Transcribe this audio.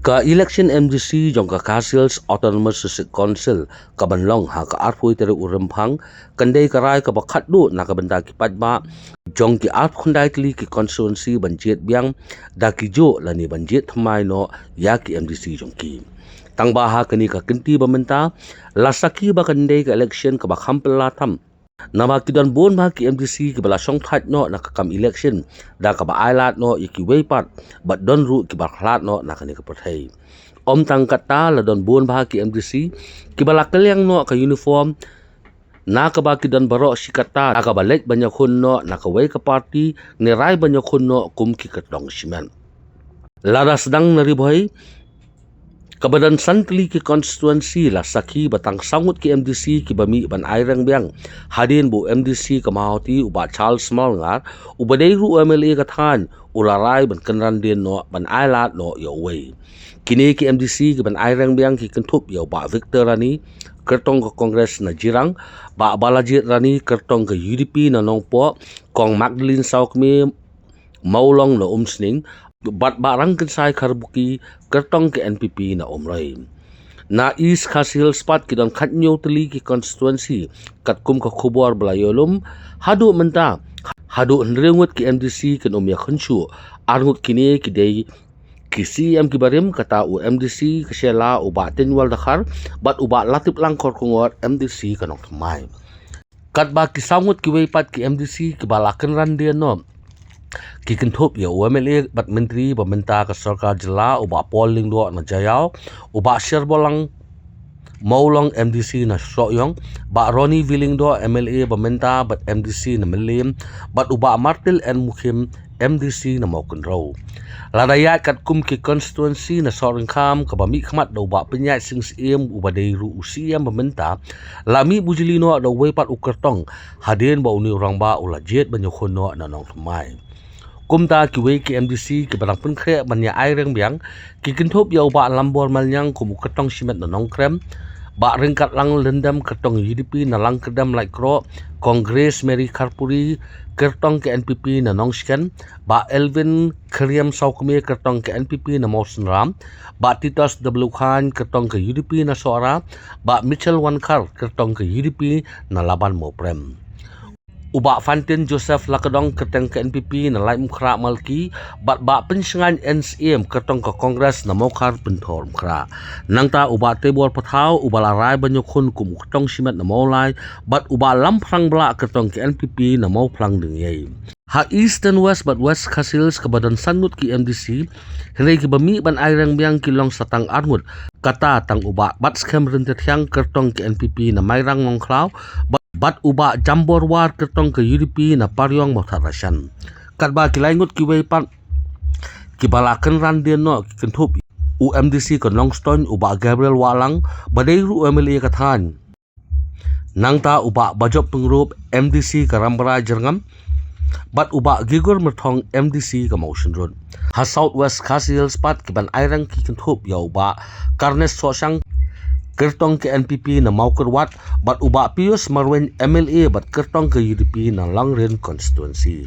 Ka election MDC jong ka Castles Autonomous Council ka banlong ha ka arpoi tere uremphang kandai karai ka bakhat du na ka banda ki patba jong ki art khundai tli ki constituency banjet biang da ki jo lani banjet thamai no ya ki MDC jong ki tangba ha kani ka kinti bamenta lasaki ba kandai ka election ka bakham pelatam nama kidan bon ma ki MDC ki bala song that no na kam election da ka ba ailat no iki way pat but don ru ki ba khlat no na kani ka pathai om tang kata la don bon ba ki MDC ki bala kaliang no ka uniform na ka ba kidan baro sikata ka ba lek banya khun no na ka way ka party ni rai banya khun no kum ki katong siman lara sedang nari boy Kabadan santli ki constituency la saki batang sangut ki MDC ki bami ban airang biang hadin bu MDC ka mahoti uba Charles Small ngar ubadai ru MLA ka than ularai ban kanran din no ban ailat no yo way kini ki MDC ki ban airang biang ki kentup yo ba Victor Rani kertong ka Congress na jirang ba Balajit Rani kertong ka UDP na nongpo kong Magdalene Saukmi maulong na umsning bat barang kensai karbuki kertong ke NPP na omrai na East Khasil spot kidon khatnyo teli ki constituency katkum ka khubor blayolum hadu menta hadu nrengut ki MDC kan umya khunchu arngut kini ki dei ki CM ki barim kata u MDC kesela uba tenwal dakhar bat uba latip langkor kungot MDC kanok thmai katba ki sangut ki weipat ki MDC ki balakan randian no ki kentup ya UMLA bat menteri pemerintah ke sarkar jela uba polling do na jayau uba sherbolang maulong MDC na soyong ba Roni Willing do MLA pemerintah bat MDC na melim bat uba Martil and Mukhim MDC na maukun raw ladaya kat kum ki constituency na sorang kam ka bami khmat do ba penyai sing sim uba deiru usiam pemerintah lami bujilino do weipat ukertong hadin ba uni orang ba ula jet banyokono na nong thmai kumta ki we ki MDC ki barang pun kre banya aireng biang ki kinthop yau ba lambor malyang kum ketong simet na nong krem ba ringkat lang lendam ketong UDP na lang kedam like kro Congress Mary Karpuri kertong ke NPP na nong sken ba Elvin Kriam Saukme kertong ke NPP na Mosen Ram ba Titus W Khan kertong ke UDP na Sora ba Mitchell Wankar kertong ke UDP na Laban Moprem uba Fantin Joseph Lakadong keteng ke NPP na Lai Mukra Malki bat ba pensengan NCM ketong ke Kongres na Mokar Pentor Mukra nangta uba Tebor Pathau uba Larai Banyokun kum ketong simet na Maulai bat uba Lamprang Bla ketong ke NPP na Mau Plang Dingyay ha East and West bat West Khasils ke badan sanut ki MDC henai ki bami ban airang biang kilong satang armut kata tang uba bat scam rentethyang ketong ke NPP na Mairang Ngongklau bat uba jambor war ketong ke UDP na Paryong Motharasan katba kilaingut ki weipat ki balakan randian no ki kentup UMDC ke Longston uba Gabriel Walang badairu MLA kathan nangta uba Bajop Pengrup MDC ke Rambara Jerngam bat uba Gigor Merthong MDC ke Motion Road ha Southwest Khasil spot ki ban airang ki kentup ya uba Karnes Sosang kertong ke NPP na Maukerwat bat uba Pius Marwen MLA bat kertong ke UDP na Langren constituency